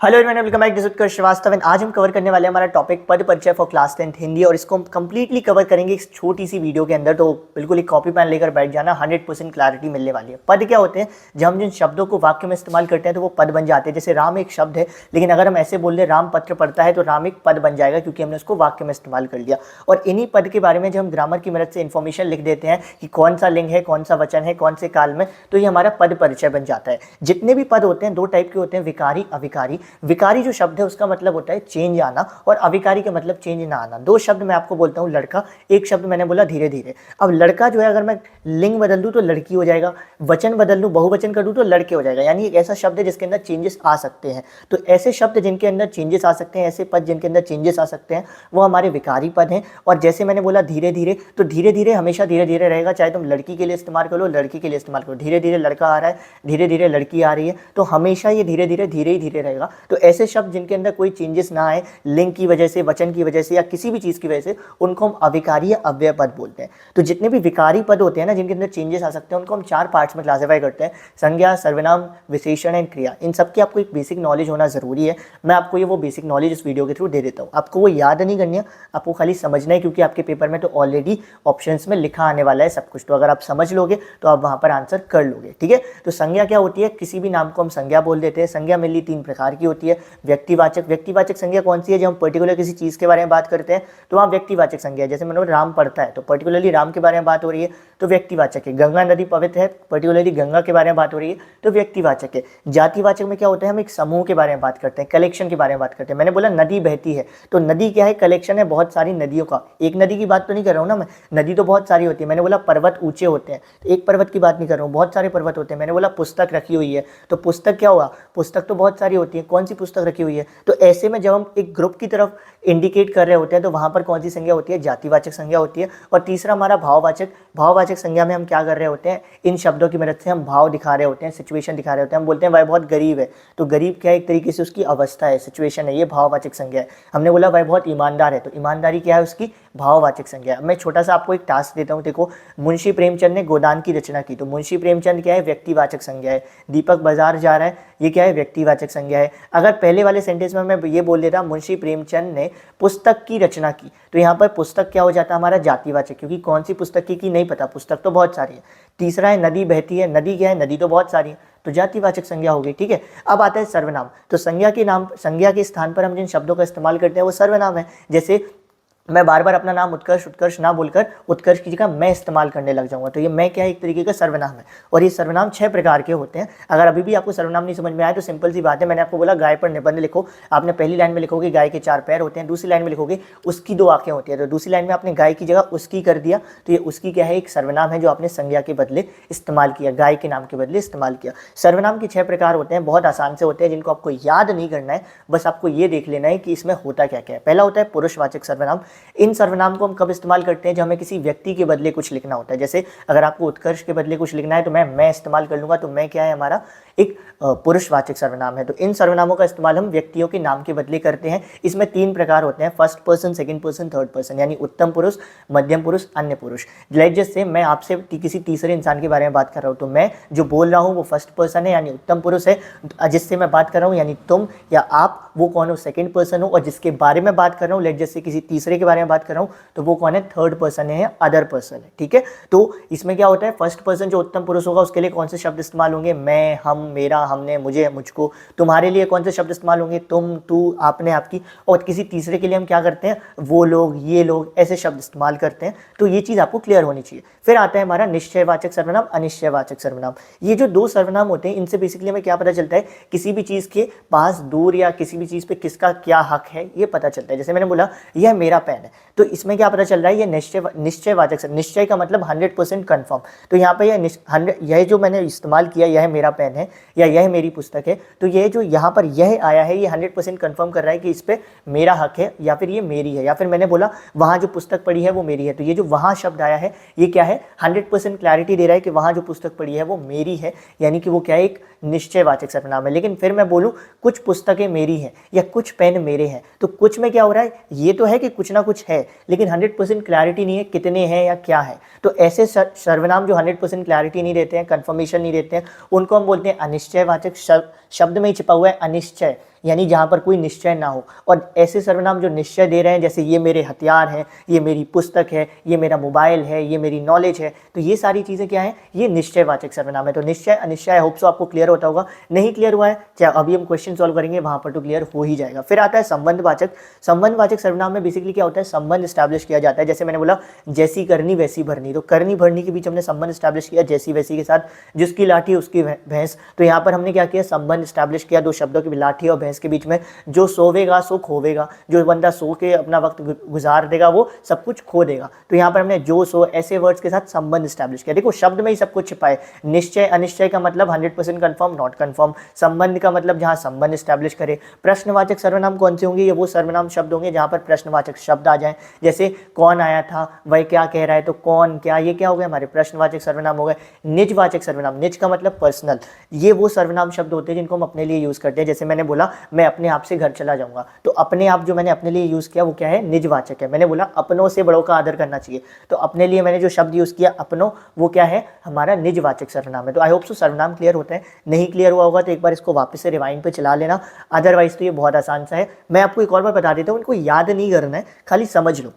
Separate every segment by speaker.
Speaker 1: Hello everyone, welcome back to Utkarsh Srivastava. आज हम cover करने वाले हैं हमारा टॉपिक पद परिचय फॉर क्लास 10th हिंदी, और इसको हम कंप्लीटली कवर करेंगे इस छोटी सी वीडियो के अंदर। तो बिल्कुल एक कॉपी पेन लेकर बैठ जाना, 100% क्लैरिटी मिलने वाली है। पद क्या होते हैं? जब हम जिन शब्दों को वाक्य में इस्तेमाल करते हैं तो वो पद बन जाते हैं। जैसे राम एक शब्द है, लेकिन अगर हम ऐसे बोल रहे राम पत्र पढ़ता है तो राम एक पद बन जाएगा, क्योंकि हमने उसको वाक्य में इस्तेमाल कर लिया। और इन्हीं पद के बारे में जब हम ग्रामर की मदद से इन्फॉर्मेशन लिख देते हैं कि कौन सा लिंग है, कौन सा वचन है, कौन से काल में, तो ये हमारा पद परिचय बन जाता है। जितने भी पद होते हैं दो टाइप के होते हैं, विकारी अविकारी। विकारी जो शब्द है उसका मतलब होता है चेंज आना, और अविकारी का मतलब चेंज ना आना। दो शब्द मैं आपको बोलता हूं, लड़का, एक शब्द मैंने बोला धीरे धीरे। अब लड़का जो है, अगर मैं लिंग बदल दूं तो लड़की हो जाएगा, वचन बदल दूं, बहुवचन कर दूं तो लड़के हो जाएगा। यानी एक ऐसा शब्द है जिसके अंदर चेंजेस आ सकते हैं। तो ऐसे शब्द जिनके अंदर चेंजेस आ सकते हैं, ऐसे पद जिनके अंदर चेंजेस आ सकते हैं, वो हमारे विकारी पद हैं। और जैसे मैंने बोला धीरे धीरे, तो धीरे धीरे हमेशा धीरे धीरे रहेगा, चाहे तुम लड़की के लिए इस्तेमाल करो, लड़की के लिए इस्तेमाल करो। धीरे धीरे लड़का आ रहा है, धीरे धीरे लड़की आ रही है, तो हमेशा ये धीरे धीरे धीरे ही धीरे रहेगा। तो ऐसे शब्द जिनके अंदर कोई चेंजेस ना आए, लिंग की वजह से, वचन की वजह से, या किसी भी चीज की वजह से, उनको हम अविकारी या अव्यय पद बोलते हैं। तो जितने भी विकारी पद होते हैं ना, जिनके अंदर चेंजेस आ सकते हैं, उनको हम चार पार्ट्स में क्लासिफाई करते हैं: संज्ञा, सर्वनाम, विशेषण एंड क्रिया। इन सबकी आपको एक बेसिक नॉलेज होना जरूरी है। मैं आपको ये वो बेसिक नॉलेज इस वीडियो के थ्रू दे देता हूँ। आपको वो याद नहीं करनी है, आपको खाली समझना है, क्योंकि आपके पेपर में तो ऑलरेडी ऑप्शंस में लिखा आने वाला है सब कुछ। तो अगर आप समझ लोगे तो आप वहां पर आंसर कर लोगे, ठीक है। तो संज्ञा क्या होती है? किसी भी नाम को हम संज्ञा बोल देते हैं। संज्ञा मेनली तीन प्रकार की होती है: व्यक्तिवाचक। व्यक्तिवाचक संज्ञा कौन सी है? जब हम पर्टिकुलर किसी चीज के बारे में बात करते हैं तो वहाँ व्यक्तिवाचक संज्ञा है। जैसे मैंने राम पढ़ता है, तो पर्टिकुलरली राम के बारे में बात हो रही है, तो व्यक्तिवाचक है। गंगा नदी पवित्र है, पर्टिकुलरली गंगा के बारे में बात हो रही है, तो व्यक्तिवाचक है। जातिवाचक में क्या होता है? हम एक समूह के बारे में बात करते हैं, कलेक्शन के बारे में बात करते हैं। मैंने बोला नदी बहती है, तो नदी क्या है? कलेक्शन है बहुत सारी नदियों का। एक नदी की बात तो नहीं कर रहा हूँ ना मैं, नदी तो बहुत सारी होती है। मैंने बोला पर्वत ऊंचे होते हैं, तो एक पर्वत की बात नहीं कर रहा हूँ, बहुत सारे पर्वत होते हैं। मैंने बोला पुस्तक रखी हुई है, तो पुस्तक क्या हुआ? पुस्तक तो बहुत सारी होती है, कौन सी पुस्तक रखी हुई है? तो ऐसे में जब हम एक ग्रुप की तरफ इंडिकेट कर रहे होते हैं तो वहां पर कौन सी संज्ञा होती है? जातिवाचक संज्ञा होती है। और तीसरा हमारा भाववाचक। भाववाचक संज्ञा में हम क्या कर रहे होते हैं? इन शब्दों की मदद से हम भाव दिखा रहे होते हैं, सिचुएशन दिखा रहे होते हैं। हम बोलते हैं वह बहुत गरीब है, तो गरीब क्या है? एक तरीके से उसकी अवस्था है, सिचुएशन है, ये भाववाचक संज्ञा है। हमने बोला वह बहुत ईमानदार है, तो ईमानदारी क्या है? उसकी भाववाचक संज्ञा है। मैं छोटा सा आपको एक टास्क देता हूँ। देखो, मुंशी प्रेमचंद ने गोदान की रचना की, तो मुंशी प्रेमचंद क्या है? व्यक्तिवाचक संज्ञा है। दीपक बाजार जा रहा है, ये क्या है? व्यक्तिवाचक संज्ञा है। अगर पहले वाले सेंटेंस में मैं ये बोल देता मुंशी प्रेमचंद ने पुस्तक की रचना की, तो यहाँ पर पुस्तक क्या हो जाता है? हमारा जातिवाचक, क्योंकि कौन सी पुस्तक की नहीं पता, पुस्तक तो बहुत सारी है। तीसरा है नदी बहती है, नदी क्या है? नदी तो बहुत सारी है, तो जातिवाचक संज्ञा हो गई, ठीक है। अब आता है सर्वनाम। तो संज्ञा के नाम, संज्ञा के स्थान पर हम जिन शब्दों का इस्तेमाल करते हैं वो सर्वनाम है। जैसे मैं बार बार अपना नाम उत्कर्ष उत्कर्ष ना बोलकर उत्कर्ष की जगह मैं इस्तेमाल करने लग जाऊंगा, तो ये मैं क्या है? एक तरीके का सर्वनाम है। और ये सर्वनाम 6 प्रकार के होते हैं। अगर अभी भी आपको सर्वनाम नहीं समझ में आया तो सिंपल सी बात है, मैंने आपको बोला गाय पर निबंध लिखो। आपने पहली लाइन में लिखोगे गाय के 4 पैर होते हैं, दूसरी लाइन में लिखोगे उसकी 2 आंखें होती है, तो दूसरी लाइन में आपने गाय की जगह उसकी कर दिया, तो ये उसकी क्या है? एक सर्वनाम है जो आपने संज्ञा के बदले इस्तेमाल किया, गाय के नाम के बदले इस्तेमाल किया। सर्वनाम के 6 प्रकार होते हैं, बहुत आसान से होते हैं, जिनको आपको याद नहीं करना है, बस आपको ये देख लेना है कि इसमें होता क्या क्या है। पहला होता है पुरुषवाचक सर्वनाम। इन सर्वनाम को हम कब इस्तेमाल करते हैं? जब हमें किसी व्यक्ति के बदले कुछ लिखना होता है। जैसे अगर आपको उत्कर्ष के बदले कुछ लिखना है तो मैं इस्तेमाल कर लूंगा, तो मैं क्या है? हमारा एक पुरुषवाचक सर्वनाम है। तो इन सर्वनामों का इस्तेमाल हम व्यक्तियों के नाम के बदले करते हैं। इसमें 3 प्रकार होते हैं: first person, second person, third person, यानी उत्तम पुरुष, मध्यम पुरुष, अन्य पुरुष। जैसे मैं आपसे किसी तीसरे इंसान के बारे में बात कर रहा हूँ, तो मैं जो बोल रहा हूँ वो फर्स्ट पर्सन है, यानी उत्तम पुरुष है। जिससे मैं बात कर रहा हूँ, यानी तुम या आप, वो कौन हो? सेकंड पर्सन हो। और जिसके बारे में बात कर रहा हूँ, जैसे किसी तीसरे के बारे में बात कर रहा हूँ, तो वो कौन है? थर्ड पर्सन है, अदर पर्सन है, ठीक है। तो इसमें क्या होता है? फर्स्ट पर्सन जो उत्तम पुरुष होगा उसके लिए कौन से शब्द इस्तेमाल होंगे? मैं, हम, मेरा, हमने, मुझे, मुझको। तुम्हारे लिए कौन से शब्द इस्तेमाल होंगे? तुम, तू, आपने, आपकी। और किसी तीसरे के लिए हम क्या करते हैं? वो लोग, ये लोग, ऐसे शब्द इस्तेमाल करते हैं। तो ये चीज आपको क्लियर होनी चाहिए। फिर आता है हमारा निश्चयवाचक सर्वनाम, अनिश्चयवाचक सर्वनाम। ये जो 2 सर्वनाम होते हैं, इनसे बेसिकली हमें क्या पता चलता है? किसी भी चीज के पास, दूर, या किसी भी चीज पे किसका क्या हक है, ये पता चलता है। जैसे मैंने बोला यह मेरा पेन है, तो इसमें क्या पता चल रहा है? ये निश्चयवाचक। निश्चय का मतलब 100% कन्फर्म। तो यहाँ पे यह जो मैंने इस्तेमाल किया, यह मेरा पेन है या यह मेरी पुस्तक है, तो ये जो यहाँ पर यह आया है, ये 100% कन्फर्म कर रहा है कि इस पे मेरा हक है, या फिर ये मेरी है। या फिर मैंने बोला वहाँ जो पुस्तक पड़ी है वो मेरी है, तो ये जो वहाँ शब्द आया है ये क्या है? 100% क्लैरिटी दे रहा है कि वहाँ जो पुस्तक पड़ी है वो मेरी है, यानी कि वो क्या है? एक निश्चयवाचक सर्वनाम है। लेकिन फिर मैं बोलूँ कुछ पुस्तकें मेरी हैं या कुछ पेन मेरे हैं, तो कुछ में क्या हो रहा है? ये तो है कि कुछ ना कुछ है, लेकिन 100% क्लैरिटी नहीं है कितने हैं या क्या है। तो ऐसे सर्वनाम जो 100% क्लैरिटी नहीं देते हैं, कंफर्मेशन नहीं देते हैं, उनको हम बोलते हैं अनिश्चयवाचक। शब्द में ही छिपा हुआ है अनिश्चय, यानी जहाँ पर कोई निश्चय ना हो। और ऐसे सर्वनाम जो निश्चय दे रहे हैं, जैसे ये मेरे हथियार हैं, ये मेरी पुस्तक है, ये मेरा मोबाइल है, ये मेरी नॉलेज है, तो ये सारी चीज़ें क्या हैं, ये निश्चयवाचक सर्वनाम है। तो निश्चय अनिश्चय, होप सो आपको क्लियर होता होगा। नहीं क्लियर हुआ है, चाहे अभी हम क्वेश्चन सॉल्व करेंगे वहाँ पर तो क्लियर हो ही जाएगा। फिर आता है संबंधवाचक। संबंधवाचक सर्वनाम में बेसिकली क्या होता है, संबंध स्टैब्लिश किया जाता है। जैसे मैंने बोला जैसी करनी वैसी भरनी, तो करनी भरनी के बीच हमने संबंध स्टैब्लिश किया, जैसी वैसी के साथ जिसकी लाठी उसकी भैंस। तो यहाँ पर हमने क्या किया, संबंध स्टैब्लिश किया दो शब्दों के, लाठी और भैंस के बीच में। जो सोवेगा सो खोवेगा, जो बंदा सो के अपना वक्त गुजार देगा वो सब कुछ खो देगा। तो यहाँ पर हमने जो सो ऐसे वर्ड्स के साथ संबंध स्टैब्लिश किया। देखो शब्द में ही सब कुछ छिपा है। निश्चय अनिश्चय का मतलब 100% कंफर्म, नॉट कंफर्म। संबंध का मतलब जहाँ संबंध स्टैब्लिश करे। प्रश्नवाचक सर्वनाम कौन से होंगे, ये वो सर्वनाम शब्द होंगे जहाँ पर प्रश्नवाचक शब्द आ जाए। जैसे कौन आया था, वह क्या कह रहा है, तो कौन क्या, ये क्या हो गए हमारे प्रश्नवाचक सर्वनाम हो गए। निजवाचक सर्वनाम, निज का मतलब पर्सनल, ये वो सर्वनाम शब्द होते हैं जिनको हम अपने लिए यूज करते हैं। जैसे मैंने बोला मैं अपने आप से घर चला जाऊंगा, तो अपने आप जो मैंने अपने लिए यूज किया वो क्या है, निजवाचक है। मैंने बोला अपनों से बड़ों का आदर करना चाहिए, तो अपने लिए मैंने जो शब्द यूज किया अपनों, वो क्या है, हमारा निजवाचक सर्वनाम है। तो आई होप सो सर्वनाम क्लियर होता है। नहीं क्लियर हुआ होगा तो एक बार इसको वापस से रिवाइंड पे चला लेना, अदरवाइज तो ये बहुत आसान सा है। मैं आपको एक और बार बता देता हूँ, इनको याद नहीं करना है, खाली समझ लो।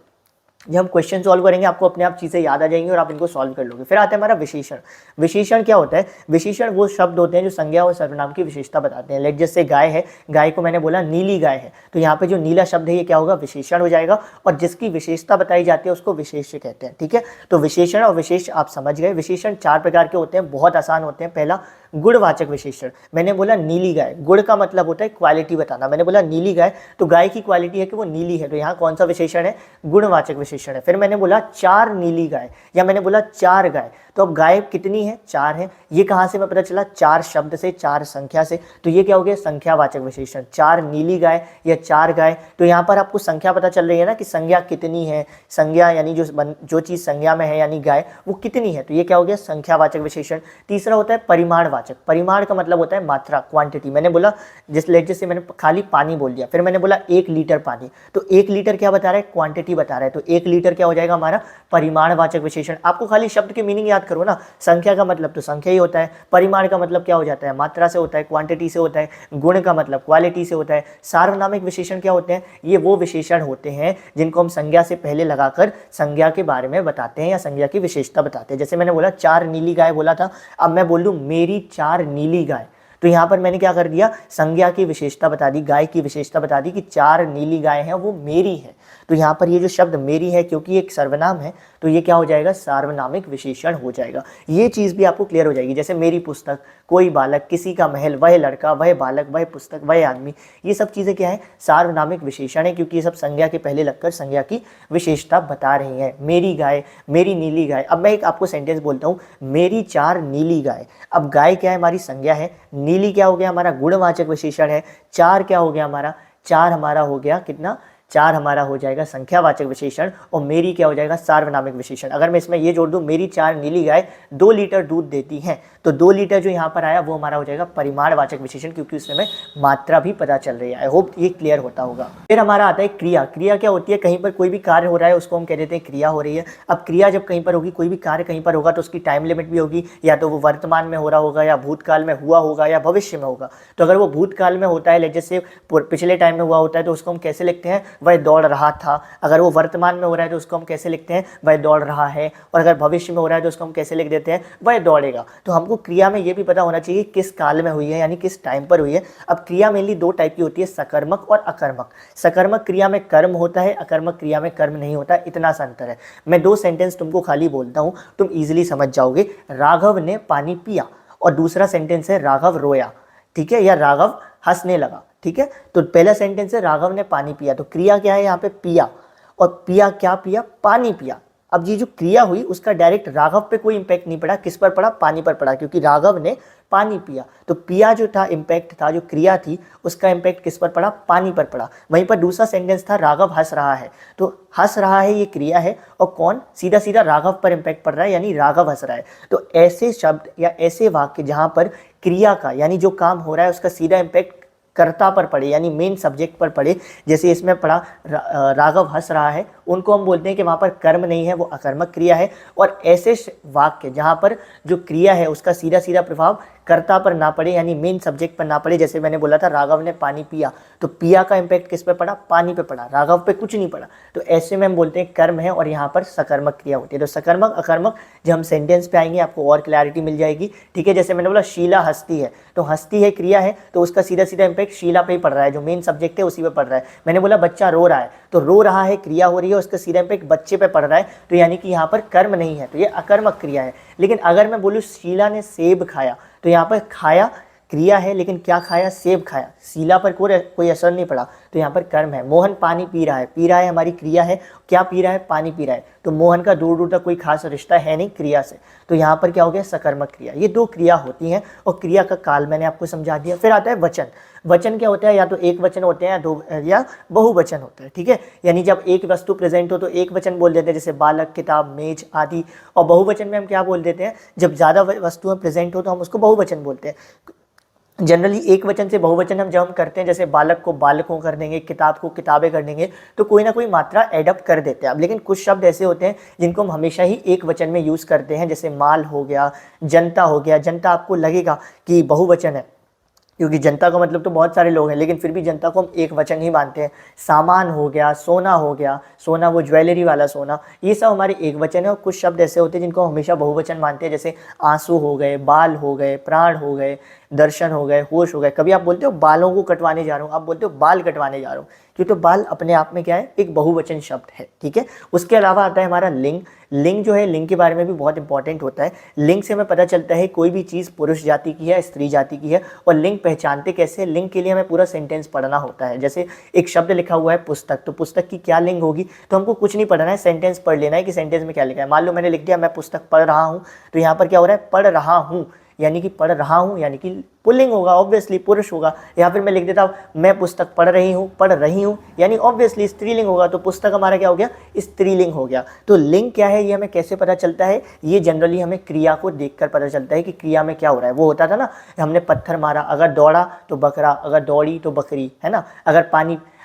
Speaker 1: जब हम क्वेश्चन सॉल्व करेंगे आपको अपने आप चीज़ें याद आ जाएंगी और आप इनको सॉल्व कर लोगे। फिर आता है हमारा विशेषण। विशेषण क्या होता है, विशेषण वो शब्द होते हैं जो संज्ञा और सर्वनाम की विशेषता बताते हैं। लेट जैसे गाय है, गाय को मैंने बोला नीली गाय है, तो यहाँ पे जो नीला शब्द है ये क्या होगा, विशेषण हो जाएगा। और जिसकी विशेषता बताई जाती है उसको विशेष्य कहते हैं। ठीक है, तो विशेषण और विशेष आप समझ गए। विशेषण 4 प्रकार के होते हैं, बहुत आसान होते हैं। पहला गुणवाचक विशेषण, मैंने बोला नीली गाय, गुण का मतलब होता है क्वालिटी बताना। मैंने बोला नीली गाय, तो गाय की क्वालिटी है कि वो नीली है, तो यहाँ कौन सा विशेषण है, गुणवाचक विशेषण है। फिर मैंने बोला 4 नीली गाय, या मैंने बोला 4 गाय, तो अब गाय कितनी है, 4 है। ये कहाँ से मैं पता चला, 4 शब्द से, 4 संख्या से, तो ये क्या हो गया, संख्यावाचक विशेषण। 4 नीली गाय या 4 गाय, तो यहाँ पर आपको संख्या पता चल रही है ना कि संज्ञा कितनी है। संज्ञा यानी जो चीज़ संज्ञा में है यानी गाय, वो कितनी है, तो ये क्या हो गया, संख्यावाचक विशेषण। तीसरा होता है परिमाणवाचक। परिमाण का मतलब होता है मात्रा, क्वांटिटी। मैंने बोला जैसे मैंने खाली पानी बोल दिया, फिर मैंने बोला 1 लीटर पानी, तो 1 लीटर क्या बता रहा है, क्वांटिटी बता रहा है, तो 1 लीटर क्या हो जाएगा हमारा परिमाणवाचक विशेषण। आपको खाली शब्द के मीनिंग याद करो ना, संख्या का मतलब तो संख्या ही होता है, परिमाण का मतलब क्या हो जाता है, मात्रा से होता है, क्वांटिटी से होता है, गुण का मतलब क्वालिटी से होता है। सार्वनामिक विशेषण क्या होते हैं, ये वो विशेषण होते हैं जिनको हम संज्ञा से पहले लगाकर संज्ञा के बारे में बताते हैं या संज्ञा की विशेषता बताते हैं। जैसे मैंने बोला 4 नीली गाय बोला था, अब मैं बोल दूं मेरी 4 नीली गाय, तो यहाँ पर मैंने क्या कर दिया, संज्ञा की विशेषता बता दी, गाय की विशेषता बता दी कि 4 नीली गाय हैं वो मेरी है। तो यहाँ पर ये जो शब्द मेरी है, क्योंकि एक सर्वनाम है, तो ये क्या हो जाएगा, सार्वनामिक विशेषण हो जाएगा। ये चीज़ भी आपको क्लियर हो जाएगी। जैसे मेरी पुस्तक, कोई बालक, किसी का महल, वह लड़का, वह बालक, वह पुस्तक, वह आदमी, ये सब चीज़ें क्या है, सार्वनामिक विशेषण है, क्योंकि ये सब संज्ञा के पहले लगकर संज्ञा की विशेषता बता रही हैं। मेरी गाय, मेरी नीली गाय। अब मैं एक आपको सेंटेंस बोलता हूँ, मेरी 4 नीली गाय। अब गाय क्या है, हमारी संज्ञा है, नीली क्या हो गया, हमारा गुणवाचक विशेषण है, 4 क्या हो गया हमारा, 4 हमारा हो गया कितना, 4 हमारा हो जाएगा संख्यावाचक विशेषण, और मेरी क्या हो जाएगा, सार्वनामिक विशेषण। अगर मैं इसमें ये जोड़ दूं, मेरी 4 नीली गाय 2 लीटर दूध देती हैं, तो 2 लीटर जो यहाँ पर आया वो हमारा हो जाएगा परिमाणवाचक विशेषण, क्योंकि उसमें हमें मात्रा भी पता चल रही है। आई होप ये क्लियर होता होगा। फिर हमारा आता है क्रिया। क्रिया क्या होती है, कहीं पर कोई भी कार्य हो रहा है उसको हम कह देते हैं क्रिया हो रही है। अब क्रिया जब कहीं पर होगी, कोई भी कार्य कहीं पर होगा, तो उसकी टाइम लिमिट भी होगी, या तो वो वर्तमान में हो रहा होगा, या भूतकाल में हुआ होगा, या भविष्य में होगा। तो अगर वो भूतकाल में होता है, जैसे पिछले टाइम में हुआ होता है, तो उसको हम कैसे लिखते हैं, वह दौड़ रहा था। अगर वो वर्तमान में हो रहा है तो उसको हम कैसे लिखते हैं, वह दौड़ रहा है। और अगर भविष्य में हो रहा है तो उसको हम कैसे लिख देते हैं, वह दौड़ेगा। तो हमको क्रिया में ये भी पता होना चाहिए किस काल में हुई है, यानी किस टाइम पर हुई है। अब क्रिया मेनली 2 टाइप की होती है, सकर्मक और अकर्मक। सकर्मक क्रिया में कर्म होता है, अकर्मक क्रिया में कर्म नहीं होता, इतना सा अंतर है। मैं 2 सेंटेंस तुमको खाली बोलता हूँ, तुम इजिली समझ जाओगे। राघव ने पानी पिया, और दूसरा सेंटेंस है राघव रोया, ठीक है, या राघव हंसने लगा। ठीक है, तो पहला सेंटेंस है राघव ने पानी पिया, तो क्रिया क्या है यहाँ पे, पिया। और पिया क्या पिया, पानी पिया। अब ये जो क्रिया हुई उसका डायरेक्ट राघव पे कोई इंपैक्ट नहीं पड़ा, किस पर पड़ा, पानी पर पड़ा, क्योंकि राघव ने पानी पिया। तो पिया जो था इंपैक्ट था, जो क्रिया थी उसका इंपैक्ट किस पर पड़ा, पानी पर पड़ा। वहीं पर दूसरा सेंटेंस था राघव हंस रहा है, तो हंस रहा है ये क्रिया है, और कौन, सीधा सीधा राघव पर इंपैक्ट पड़ रहा है, यानी राघव हंस रहा है। तो ऐसे शब्द या ऐसे वाक्य जहाँ पर क्रिया का, यानी जो काम हो रहा है उसका सीधा इंपैक्ट कर्ता पर पड़े, यानी मेन सब्जेक्ट पर पड़े, जैसे इसमें पड़ा राघव हंस रहा है, उनको हम बोलते हैं कि वहाँ पर कर्म नहीं है, वो अकर्मक क्रिया है। और ऐसे वाक्य जहाँ पर जो क्रिया है उसका सीधा सीधा प्रभाव कर्ता पर ना पड़े, यानी मेन सब्जेक्ट पर ना पड़े। जैसे मैंने बोला था राघव ने पानी पिया, तो पिया का इंपैक्ट किस पे पड़ा, पानी पे पड़ा, राघव पे कुछ नहीं पड़ा। तो ऐसे में हम बोलते हैं कर्म है और यहाँ पर सकर्मक क्रिया होती है। तो सकर्मक अकर्मक जब हम सेंटेंस पे आएंगे आपको और क्लैरिटी मिल जाएगी, ठीक है। जैसे मैंने बोला शीला हस्ती है, तो हस्ती है क्रिया है, तो उसका सीधा सीधा इंपैक्ट शीला पे ही पड़ रहा है, जो मेन सब्जेक्ट है उसी पे पड़ रहा है। मैंने बोला बच्चा रो रहा है, तो रो रहा है क्रिया हो रही है, उसका सीधा इंपैक्ट बच्चे पे पड़ रहा है, तो यानी कि यहाँ पर कर्म नहीं है, तो ये अकर्मक क्रिया है। लेकिन अगर मैं बोलूँ शीला ने सेब खाया, तो यहाँ पर खाया क्रिया है, लेकिन क्या खाया, सेब खाया, शीला पर कोई असर नहीं पड़ा, तो यहाँ पर कर्म है। मोहन पानी पी रहा है, पी रहा है हमारी क्रिया है, क्या पी रहा है, पानी पी रहा है, तो मोहन का दूर दूर तक कोई खास रिश्ता है नहीं क्रिया से, तो यहाँ पर क्या हो गया, सकर्मक क्रिया। ये दो क्रिया होती हैं और क्रिया का काल मैंने आपको समझा दिया। फिर आता है वचन। वचन क्या होता है, या तो एक वचन होते हैं या दो या बहुवचन होता है, ठीक है। यानी जब एक वस्तु प्रेजेंट हो तो एक वचन बोल देते हैं, जैसे बालक, किताब, मेज आदि। और बहुवचन में हम क्या बोल देते हैं, जब ज़्यादा वस्तुएं प्रेजेंट हो तो हम उसको बहुवचन बोलते हैं। जनरली एक वचन से बहुवचन हम जब हम करते हैं, जैसे बालक को बालकों कर देंगे, किताब को किताबें कर देंगे, तो कोई ना कोई मात्रा एडअप कर देते हैं। अब लेकिन कुछ शब्द ऐसे होते हैं जिनको हम हमेशा ही एक वचन में यूज़ करते हैं, जैसे माल हो गया, जनता हो गया। जनता आपको लगेगा कि बहुवचन है, क्योंकि जनता का मतलब तो बहुत सारे लोग हैं, लेकिन फिर भी जनता को हम एक वचन ही मानते हैं। सामान हो गया, सोना हो गया, सोना वो ज्वेलरी वाला सोना, ये सब हमारे एक वचन है। और कुछ शब्द ऐसे होते हैं जिनको हम हमेशा बहुवचन मानते हैं, जैसे आंसू हो गए, बाल हो गए, प्राण हो गए, दर्शन हो गए, होश हो गए। कभी आप बोलते हो बालों को कटवाने जा रहा हूँ, आप बोलते हो बाल कटवाने जा रहा हूँ, क्योंकि तो बाल अपने आप में क्या है, एक बहुवचन शब्द है, ठीक है। उसके अलावा आता है हमारा लिंग। लिंग जो है, लिंग के बारे में भी बहुत इंपॉर्टेंट होता है। लिंग से हमें पता चलता है कोई भी चीज़ पुरुष जाति की है, स्त्री जाति की है। और लिंग पहचानते कैसे, लिंग के लिए हमें पूरा सेंटेंस पढ़ना होता है। जैसे एक शब्द लिखा हुआ है पुस्तक, तो पुस्तक की क्या लिंग होगी, तो हमको कुछ नहीं पढ़ना है, सेंटेंस पढ़ लेना है कि सेंटेंस में क्या लिखा है। मान लो मैंने लिख दिया मैं पुस्तक पढ़ रहा हूँ, तो यहाँ पर क्या हो रहा है, पढ़ रहा हूँ, यानी कि पढ़ रहा हूँ यानी कि पुल्लिंग होगा, ऑब्वियसली पुरुष होगा। या फिर मैं लिख देता हूँ मैं पुस्तक पढ़ रही हूँ, यानी ऑब्वियसली स्त्रीलिंग होगा, तो पुस्तक हमारा क्या हो गया, स्त्रीलिंग हो गया। तो लिंग क्या है, ये हमें कैसे पता चलता है, ये जनरली हमें क्रिया को देखकर पता चलता है कि क्रिया में क्या हो रहा है। वो होता था ना, हमने पत्थर मारा, अगर दौड़ा तो बकरा, अगर दौड़ी तो बकरी, है ना।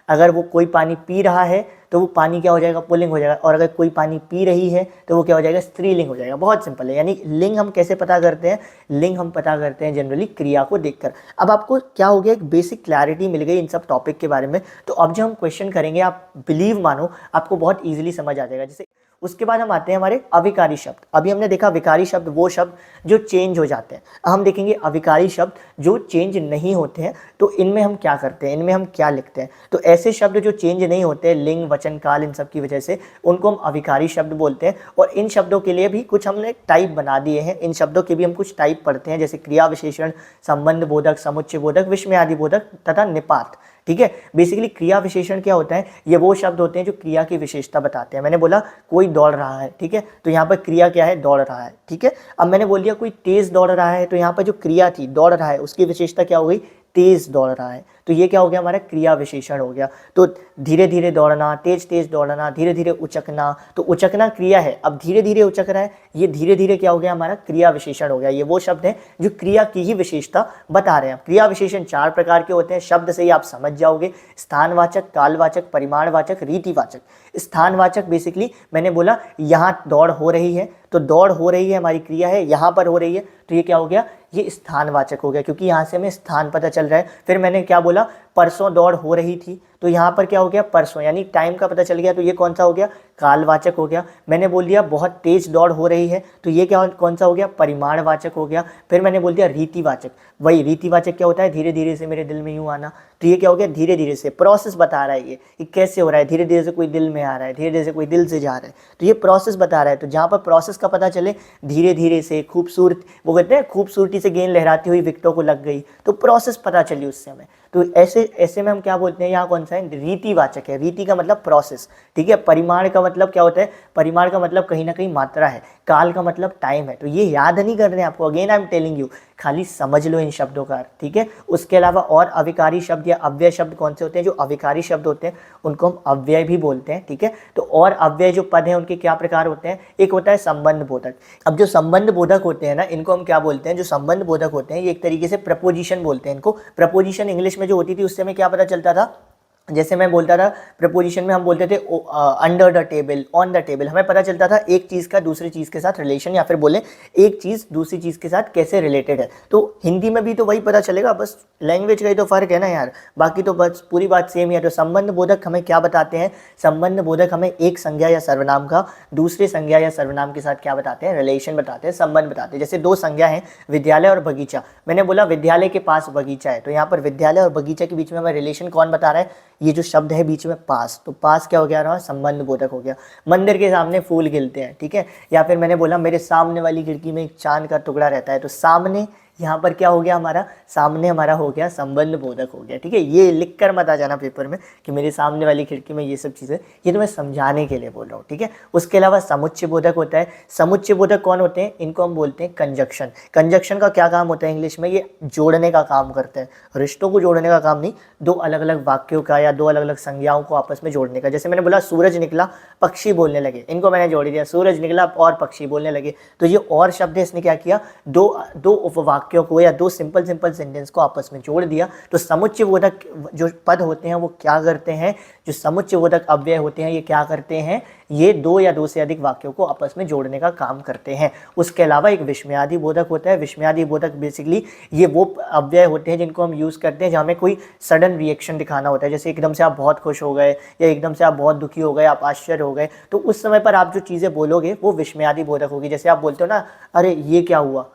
Speaker 1: अगर वो कोई पानी पी रहा है तो वो पानी क्या हो जाएगा, पुल्लिंग हो जाएगा। और अगर कोई पानी पी रही है तो वो क्या हो जाएगा, स्त्रीलिंग हो जाएगा। बहुत सिंपल है। यानी लिंग हम कैसे पता करते हैं, लिंग हम पता करते हैं जनरली क्रिया को देखकर। अब आपको क्या हो गया, एक बेसिक क्लैरिटी मिल गई इन सब टॉपिक के बारे में। तो अब जब हम क्वेश्चन करेंगे, आप बिलीव मानो आपको बहुत ईजिली समझ आ जाएगा। जैसे उसके बाद हम आते हैं हमारे अविकारी शब्द। अभी हमने देखा विकारी शब्द वो शब्द जो चेंज हो जाते हैं। हम देखेंगे अविकारी शब्द जो चेंज नहीं होते हैं, तो इनमें हम क्या करते हैं, इनमें हम क्या लिखते हैं। तो ऐसे शब्द जो चेंज नहीं होते, लिंग, वचन, काल, इन सब की वजह से उनको हम अविकारी शब्द बोलते हैं। और इन शब्दों के लिए भी कुछ हमने टाइप बना दिए हैं। इन शब्दों के भी हम कुछ टाइप पढ़ते हैं, जैसे क्रिया विशेषण, संबंध बोधक, समुच्चय बोधक, विस्मयादि बोधक तथा निपात, ठीक है। बेसिकली क्रिया विशेषण क्या होता है, ये वो शब्द होते हैं जो क्रिया की विशेषता बताते हैं। मैंने बोला कोई दौड़ रहा है, ठीक है, तो यहाँ पर क्रिया क्या है, दौड़ रहा है, ठीक है। अब मैंने बोल दिया कोई तेज दौड़ रहा है, तो यहाँ पर जो क्रिया थी दौड़ रहा है, उसकी विशेषता क्या हो गई, तेज दौड़ रहा है, तो ये क्या हो गया, हमारा क्रिया विशेषण हो गया। तो धीरे धीरे दौड़ना, तेज तेज दौड़ना, धीरे धीरे उचकना, तो उचकना क्रिया है, अब धीरे धीरे उचक रहा है, ये धीरे धीरे क्या हो गया, हमारा क्रिया विशेषण हो गया। ये वो शब्द है जो क्रिया की ही विशेषता बता रहे हैं। क्रिया विशेषण 4 प्रकार के होते हैं, शब्द से ही आप समझ जाओगे। स्थानवाचक, कालवाचक, परिमाणवाचक, रीतिवाचक। स्थानवाचक बेसिकली मैंने बोला यहाँ दौड़ हो रही है, तो दौड़ हो रही है हमारी क्रिया है, यहाँ पर हो रही है, तो ये क्या हो गया, ये स्थानवाचक हो गया, क्योंकि यहाँ से हमें स्थान पता चल रहा है। फिर मैंने क्या बोला, परसों दौड़ हो रही थी, तो यहाँ पर क्या हो गया, परसों, यानी टाइम का पता चल गया, तो ये कौन सा हो गया, कालवाचक हो गया। मैंने बोल दिया बहुत तेज दौड़ हो रही है, तो ये क्या कौन सा हो गया, परिमाणवाचक हो गया। फिर मैंने बोल दिया रीतिवाचक, वही रीतिवाचक क्या होता है, धीरे धीरे से मेरे दिल में यूँ आना, तो ये क्या हो गया, धीरे धीरे से, प्रोसेस बता रहा है ये कैसे हो रहा है, धीरे धीरे से कोई दिल में आ रहा है, धीरे धीरे से कोई दिल से जा रहा है, तो ये प्रोसेस बता रहा है। तो जहाँ पर प्रोसेस का पता चले, धीरे धीरे से, खूबसूरत, वो कहते हैं खूबसूरती से गेंद लहराती हुई विकेटों को लग गई, तो प्रोसेस पता चली उससे हमें। तो ऐसे में हम क्या बोलते हैं, यहाँ कौन सा है, रीतिवाचक है। रीति का मतलब प्रोसेस, ठीक है। परिमाण का मतलब क्या होता है, परिमाण का मतलब कहीं ना कहीं मात्रा है। काल का मतलब टाइम है। तो ये याद नहीं कर रहे हैं आपको, again I am telling you, खाली समझ लो इन शब्दों का, ठीक है। उसके अलावा और अविकारी शब्द या अव्यय शब्द कौन से होते हैं, जो अविकारी शब्द होते हैं उनको हम अव्यय भी बोलते हैं, ठीक है। तो और अव्यय जो पद हैं उनके क्या प्रकार होते हैं, एक होता है संबंध बोधक। अब जो संबंध बोधक होते हैं ना, इनको हम क्या बोलते हैं, जो संबंध बोधक होते हैं ये एक तरीके से प्रपोजिशन बोलते हैं इनको। प्रपोजिशन इंग्लिश में जो होती थी उससे हमें क्या पता चलता था, जैसे मैं बोलता था प्रपोजिशन में हम बोलते थे under the table, on the table, हमें पता चलता था एक चीज़ का दूसरी चीज़ के साथ रिलेशन, या फिर बोले एक चीज़ दूसरी चीज़ के साथ कैसे रिलेटेड है। तो हिंदी में भी तो वही पता चलेगा, बस लैंग्वेज का ही तो फ़र्क है ना यार, बाकी तो बस पूरी बात सेम ही है। तो संबंध बोधक हमें क्या बताते हैं, संबंध बोधक हमें एक संज्ञा या सर्वनाम का दूसरे संज्ञा या सर्वनाम के साथ क्या बताते हैं, रिलेशन बताते हैं, संबंध बताते हैं। जैसे दो संज्ञा हैं विद्यालय और बगीचा, मैंने बोला विद्यालय के पास बगीचा है, तो यहाँ पर विद्यालय और बगीचा के बीच में हमें रिलेशन कौन बता रहा है, ये जो शब्द है बीच में पास, तो पास क्या हो गया रहा, संबंध बोधक हो गया। मंदिर के सामने फूल खिलते हैं, ठीक है, या फिर मैंने बोला मेरे सामने वाली खिड़की में एक चांद का टुकड़ा रहता है, तो सामने यहाँ पर क्या हो गया हमारा, सामने हमारा हो गया संबंध बोधक हो गया, ठीक है। ये लिख कर मत आ जाना पेपर में कि मेरे सामने वाली खिड़की में ये सब चीज़ें, ये तो मैं समझाने के लिए बोल रहा हूँ, ठीक है। उसके अलावा समुच्चय बोधक होता है। समुच्चय बोधक कौन होते हैं, इनको हम बोलते हैं कंजक्शन। कंजक्शन का क्या काम होता है इंग्लिश में, ये जोड़ने का काम करते हैं, रिश्तों को जोड़ने का काम नहीं, दो अलग अलग वाक्यों का या दो अलग अलग संज्ञाओं को आपस में जोड़ने का। जैसे मैंने बोला सूरज निकला पक्षी बोलने लगे, इनको मैंने जोड़ दिया, सूरज निकला और पक्षी बोलने लगे, तो ये और शब्द है, इसने क्या किया, दो उपवाक्यों को या दो सिंपल सेंटेंस को आपस में जोड़ दिया। तो समुच्चय बोधक जो पद होते हैं वो क्या करते हैं, जो समुच्चय बोधक अव्यय होते हैं ये क्या करते हैं, ये दो या दो से अधिक वाक्यों को आपस में जोड़ने का काम करते हैं। उसके अलावा एक विस्मयादि बोधक होता है। विस्मयादि बोधक बेसिकली ये वो अव्यय होते हैं जिनको हम यूज़ करते हैं जहाँ हमें कोई सडन रिएक्शन दिखाना होता है, जैसे एकदम से आप बहुत खुश हो गए या एकदम से आप बहुत दुखी हो गए, आप आश्चर्य हो गए, तो उस समय पर आप जो चीज़ें बोलोगे वो विस्मयादि बोधक होगी। जैसे आप बोलते हो ना, अरे ये क्या हुआ,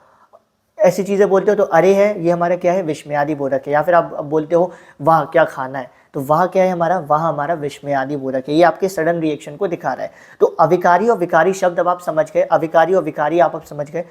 Speaker 1: ऐसी चीज़ें बोलते हो तो अरे है, ये हमारा क्या है, विस्मयादि बोधक है। या फिर आप बोलते हो वाह क्या खाना है, तो वाह क्या है हमारा, वाह हमारा विस्मयादि बोधक है, ये आपके सडन रिएक्शन को दिखा रहा है। तो अविकारी और विकारी शब्द अब आप समझ गए, अविकारी और विकारी आप अब समझ गए।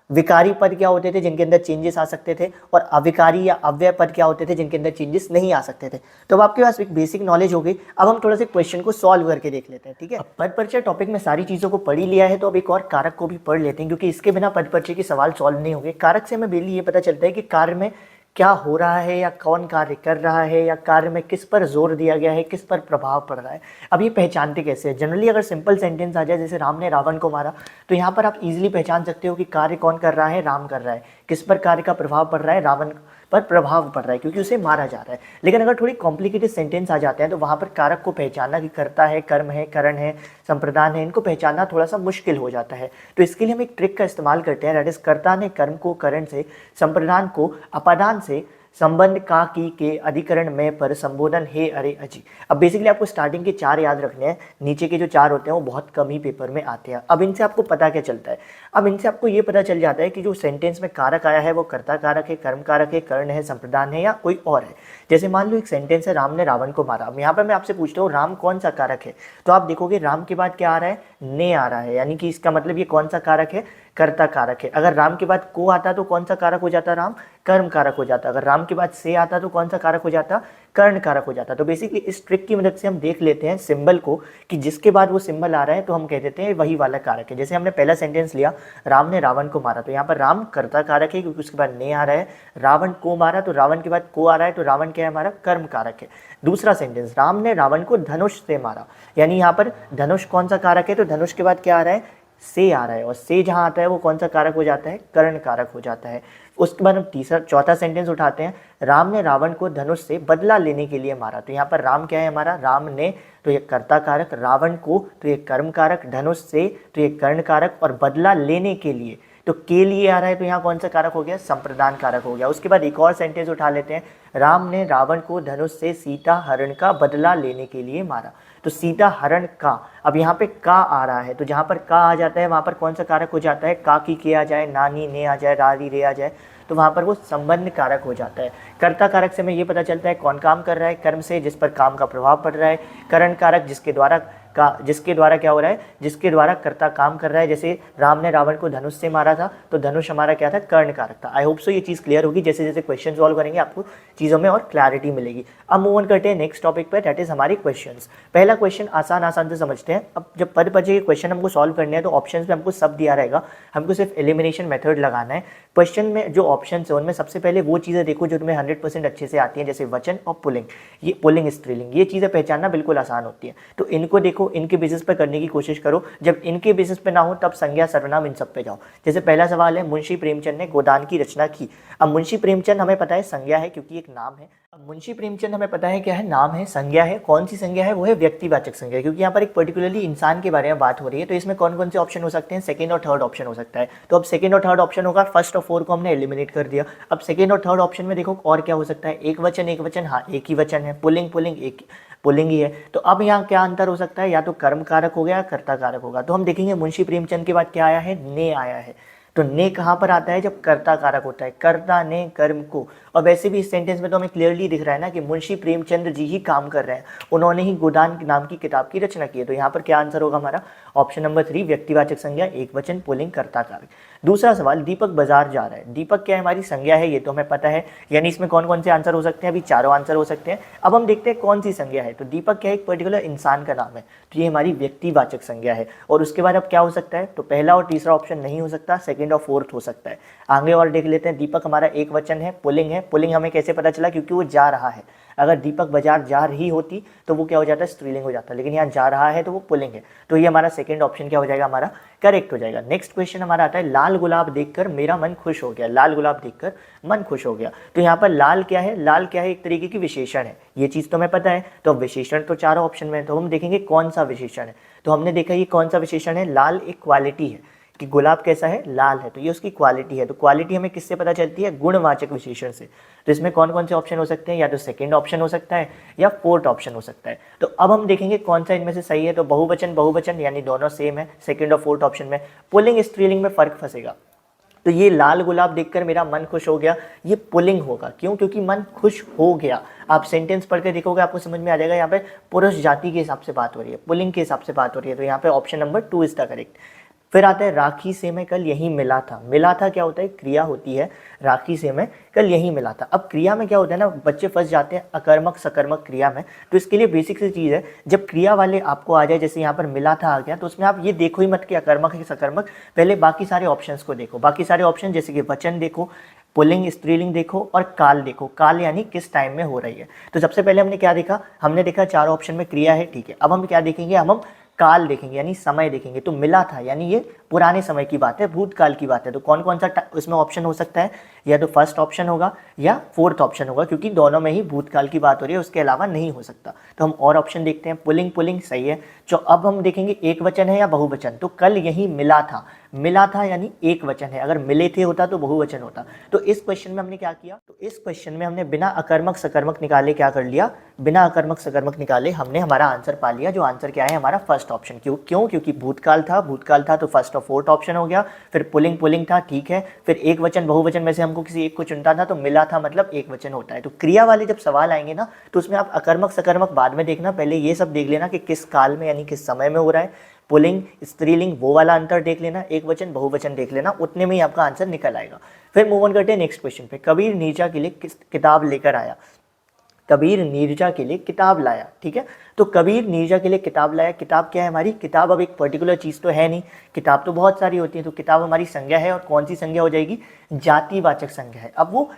Speaker 1: विकारी पद क्या होते थे, जिनके अंदर चेंजेस आ सकते थे, और अविकारी या अव्यय पद क्या होते थे, जिनके अंदर चेंजेस नहीं आ सकते थे। तो अब आपके पास एक बेसिक नॉलेज हो गई। अब हम थोड़ा सा क्वेश्चन को सॉल्व करके देख लेते हैं, ठीक है। अब पद परिचय टॉपिक में सारी चीज़ों को पढ़ ही लिया है, तो अब एक और कारक को भी पढ़ लेते हैं, क्योंकि इसके बिना पद परिचय के सवाल सॉल्व नहीं होंगे। कारक से हमें बेली ये पता चलता है कि कार्य में क्या हो रहा है या कौन कार्य कर रहा है, या कार्य में किस पर जोर दिया गया है, किस पर प्रभाव पड़ रहा है। अब ये पहचानते कैसे हैं, जनरली अगर सिंपल सेंटेंस आ जाए जैसे राम ने रावण को मारा, तो यहाँ पर आप इजीली पहचान सकते हो कि कार्य कौन कर रहा है, राम कर रहा है। किस पर कार्य का प्रभाव पड़ रहा है, रावण पर प्रभाव पड़ रहा है, क्योंकि उसे मारा जा रहा है। लेकिन अगर थोड़ी कॉम्प्लिकेटेड सेंटेंस आ जाते हैं तो वहाँ पर कारक को पहचानना कि कर्ता है, कर्म है, करण है, संप्रदान है, इनको पहचानना थोड़ा सा मुश्किल हो जाता है। तो इसके लिए हम एक ट्रिक का इस्तेमाल करते हैं, दैट इज कर्ता ने कर्म को करण से, संप्रदान को अपादान से, संबंध का की के अधिकरण में पर संबोधन हे अरे अजी। अब बेसिकली आपको स्टार्टिंग के चार याद रखने हैं, नीचे के जो चार होते हैं वो बहुत कम ही पेपर में आते हैं। अब इनसे आपको पता क्या चलता है, अब इनसे आपको ये पता चल जाता है कि जो सेंटेंस में कारक आया है वो कर्ता कारक है, कर्म कारक है, कर्ण है, संप्रदान है, या कोई और है। जैसे मान लो एक सेंटेंस है राम ने रावण को मारा। अब यहाँ पर मैं आपसे पूछता हूँ राम कौन सा कारक है, तो आप देखोगे राम के बाद क्या आ रहा है, ने आ रहा है, यानी कि इसका मतलब ये कौन सा कारक है, कर्ता कारक है। अगर राम के बाद को आता तो कौन सा कारक हो जाता, राम कर्म कारक हो जाता। अगर राम के बाद से आता तो कौन सा कारक हो जाता, कर्ण कारक हो जाता। तो बेसिकली इस ट्रिक की मदद से हम देख लेते हैं सिंबल को कि जिसके बाद वो सिंबल आ रहा है तो हम कह देते हैं वही वाला कारक है। जैसे हमने पहला सेंटेंस लिया, राम ने रावण को मारा, तो यहाँ पर राम कर्ता कारक है क्योंकि उसके बाद ने आ रहा है। रावण को मारा, तो रावण के बाद को आ रहा है, तो रावण क्या है हमारा, कर्म कारक है। दूसरा सेंटेंस, राम ने रावण को धनुष से मारा, यानी यहाँ पर धनुष कौन सा कारक है, तो धनुष के बाद क्या आ रहा है, से आ रहा है, और से जहाँ आता है वो कौन सा कारक हो जाता है, कर्ण कारक हो जाता है। उसके बाद हम चौथा सेंटेंस उठाते हैं, राम ने रावण को धनुष से बदला लेने के लिए मारा। तो यहाँ पर राम क्या है हमारा, राम ने, तो ये कर्ता कारक, रावण को तो ये कर्म कारक, धनुष से तो ये कर्ण कारक, और बदला लेने के लिए तो के लिए आ रहा है, तो यहाँ कौन सा कारक हो गया, संप्रदान कारक हो गया। उसके बाद एक और सेंटेंस उठा लेते हैं, राम ने रावण को धनुष से सीता हरण का बदला लेने के लिए मारा। तो सीता हरण का, अब यहाँ पे का आ रहा है, तो जहाँ पर का आ जाता है वहाँ पर कौन सा कारक हो जाता है, का की के आ जाए, नानी ने आ जाए, रारी रे आ जाए, तो वहाँ पर वो संबंध कारक हो जाता है। कर्ता कारक से हमें ये पता चलता है कौन काम कर रहा है, कर्म से जिस पर काम का प्रभाव पड़ रहा है, करण कारक जिसके द्वारा क्या हो रहा है, जिसके द्वारा कर्ता काम कर रहा है। जैसे राम ने रावण को धनुष से मारा था, तो धनुष हमारा क्या था, कर्ण कारक था। आई होप सो ये चीज़ क्लियर होगी। जैसे जैसे क्वेश्चन सॉल्व करेंगे आपको चीज़ों में और क्लैरिटी मिलेगी। अब मूव ऑन करते हैं नेक्स्ट टॉपिक पर, दैट इज हमारी क्वेश्चंस। पहला क्वेश्चन आसान से समझते हैं। अब जब पद परिचय के क्वेश्चन हमको सॉल्व करने हैं तो ऑप्शन में हमको सब दिया रहेगा, हमको सिर्फ एलिमिनेशन मेथड लगाना है। क्वेश्चन में जो ऑप्शन है उनमें सबसे पहले वो चीज़ें देखो जो तुम्हें 100% अच्छे से आती हैं, जैसे वचन और पुलिंग, ये पुलिंग स्त्रीलिंग, ये चीज़ें पहचानना बिल्कुल आसान होती है। तो इनको देखो देखो इनके बेसिस पे करने की कोशिश करो, जब इनके बेसिस पे ना हो तब संज्ञा सर्वनाम इन सब पे जाओ। जैसे पहला सवाल है, मुंशी प्रेमचंद ने गोदान की रचना की। अब मुंशी प्रेमचंद हमें पता है संज्ञा है क्योंकि एक नाम है। अब मुंशी प्रेमचंद हमें पता है क्या है, नाम है, संज्ञा है। कौन सी संज्ञा है, वो है व्यक्तिवाचक संज्ञा, क्योंकि यहाँ पर एक पर्टिकुलरली इंसान के बारे में बात हो रही है। तो इसमें कौन कौन से ऑप्शन हो सकते हैं, सेकंड और थर्ड ऑप्शन हो सकता है। तो अब सेकंड और थर्ड ऑप्शन होगा, फर्स्ट और फोर को हमने एलिमिनेट कर दिया। अब सेकंड और थर्ड ऑप्शन में देखो और क्या हो सकता है, एक वचन, हाँ एक ही वचन है, पुल्लिंग एक पुल्लिंग ही है। तो अब यहाँ क्या अंतर हो सकता है, या तो कर्म कारक हो गया, कर्ता कारक होगा। तो हम देखेंगे मुंशी प्रेमचंद के बाद क्या आया है, ने आया है। तो ने कहाँ पर आता है, जब कर्ता कारक होता है, कर्ता ने कर्म को। और वैसे भी इस सेंटेंस में तो हमें क्लियरली दिख रहा है ना कि मुंशी प्रेमचंद जी ही काम कर रहे हैं, उन्होंने ही गोदान नाम की किताब की रचना की है। तो यहाँ पर क्या आंसर होगा हमारा, ऑप्शन नंबर 3 व्यक्तिवाचक संज्ञा, एक वचन, पुल्लिंग, कर्ता कारक। दूसरा सवाल, दीपक बाजार जा रहा है। दीपक क्या है, हमारी संज्ञा है, ये तो हमें पता है। यानी इसमें कौन कौन से आंसर हो सकते हैं, अभी चारों आंसर हो सकते हैं। अब हम देखते हैं कौन सी संज्ञा है। तो दीपक क्या है, एक पर्टिकुलर इंसान का नाम है, तो ये हमारी व्यक्तिवाचक संज्ञा है। और उसके बाद अब क्या हो सकता है, तो पहला और तीसरा ऑप्शन नहीं हो सकता, सेकंड और फोर्थ हो सकता है। आगे और देख लेते हैं, दीपक हमारा एक वचन है, पुल्लिंग है। पुल्लिंग हमें कैसे पता चला, क्योंकि वो जा रहा है। अगर दीपक बाजार जा रही होती तो वो क्या हो जाता है, स्त्रीलिंग हो जाता है, लेकिन यहाँ जा रहा है तो वो पुल्लिंग है। तो ये हमारा सेकंड ऑप्शन क्या हो जाएगा, हमारा करेक्ट हो जाएगा। नेक्स्ट क्वेश्चन हमारा आता है, लाल गुलाब देखकर मेरा मन खुश हो गया। लाल गुलाब देखकर मन खुश हो गया। तो यहाँ पर लाल क्या है, लाल क्या है, एक तरीके की विशेषण है, ये चीज़ तो हमें पता है। तो अब विशेषण तो चारों ऑप्शन में है, तो हम देखेंगे कौन सा विशेषण है। तो हमने देखा ये कौन सा विशेषण है, लाल एक क्वालिटी है कि गुलाब कैसा है, लाल है, तो ये उसकी क्वालिटी है। तो क्वालिटी हमें किससे पता चलती है, गुणवाचक विशेषण से। तो इसमें कौन कौन से ऑप्शन हो सकते हैं, या तो सेकंड ऑप्शन हो सकता है या फोर्थ ऑप्शन हो सकता है। तो अब हम देखेंगे कौन सा इनमें से सही है। तो बहुवचन यानी दोनों सेम है, सेकंड और फोर्थ ऑप्शन में। पुल्लिंग स्त्रीलिंग में फर्क फंसेगा। तो ये लाल गुलाब देखकर मेरा मन खुश हो गया, ये पुल्लिंग होगा। क्यों, क्योंकि मन खुश हो गया। आप सेंटेंस पढ़ के देखोगे आपको समझ में आ जाएगा, यहाँ पे पुरुष जाति के हिसाब से बात हो रही है, पुल्लिंग के हिसाब से बात हो रही है। तो यहाँ पे option number 2 is the correct. फिर आता है, राखी से मैं कल यहीं मिला था। मिला था क्या होता है, क्रिया होती है, राखी से मैं कल यहीं मिला था। अब क्रिया में क्या होता है ना, बच्चे फंस जाते हैं अकर्मक सकर्मक क्रिया में। तो इसके लिए बेसिक सी चीज़ है, जब क्रिया वाले आपको आ जाए, जैसे यहाँ पर मिला था आ गया, तो उसमें आप ये देखो ही मत कि अकर्मक है सकर्मक, पहले बाकी सारे ऑप्शंस को देखो। बाकी सारे ऑप्शन जैसे कि वचन देखो, पुल्लिंग स्त्रीलिंग देखो और काल देखो। काल यानी किस टाइम में हो रही है। तो सबसे पहले हमने क्या देखा, हमने देखा चारों ऑप्शन में क्रिया है, ठीक है। अब हम क्या देखेंगे, हम काल देखेंगे यानी समय देखेंगे। तो मिला था यानी ये पुराने समय की बात है, भूतकाल की बात है। तो कौन कौन सा उसमें ऑप्शन हो सकता है, या तो फर्स्ट ऑप्शन होगा या फोर्थ ऑप्शन होगा, क्योंकि दोनों में ही भूतकाल की बात हो रही है, उसके अलावा नहीं हो सकता। तो हम और ऑप्शन देखते हैं, पुल्लिंग पुल्लिंग सही है। जो अब हम देखेंगे एक वचन है या बहुवचन। तो कल यही मिला था, मिला था यानी एक वचन है, अगर मिले थे होता तो बहुवचन होता। तो इस क्वेश्चन में हमने क्या किया, तो इस क्वेश्चन में हमने बिना अकर्मक सकर्मक निकाले क्या कर लिया, बिना अकर्मक सकर्मक निकाले हमने हमारा आंसर पा लिया। जो आंसर क्या है, हमारा फर्स्ट ऑप्शन। क्यों, क्योंकि भूतकाल था तो फर्स्ट और फोर्थ ऑप्शन हो गया। फिर पुल्लिंग पुल्लिंग था, ठीक है। फिर एक वचन बहुवचन में से हमको किसी एक को चुनता था, तो मिला था मतलब एक वचन होता है। तो क्रिया वाले जब सवाल आएंगे ना, तो उसमें आप अकर्मक सकर्मक बाद में देखना, पहले ये सब देख लेना कि किस काल में यानी किस समय में हो रहा है। पुल्लिंग स्त्रीलिंग वो वाला अंतर देख लेना, एक वचन बहुवचन देख लेना, उतने में ही आपका आंसर निकल आएगा। फिर मूव ऑन करते हैं नेक्स्ट क्वेश्चन पे। कबीर नीरजा के लिए किताब लेकर आया। कबीर नीरजा के लिए किताब लाया, ठीक है। तो कबीर नीरजा के लिए किताब लाया। किताब क्या है हमारी, किताब अब एक पर्टिकुलर चीज़ तो है नहीं, किताब तो बहुत सारी होती है। तो किताब हमारी संज्ञा है, और कौन सी संज्ञा हो जाएगी, जातिवाचक संज्ञा है। अब वो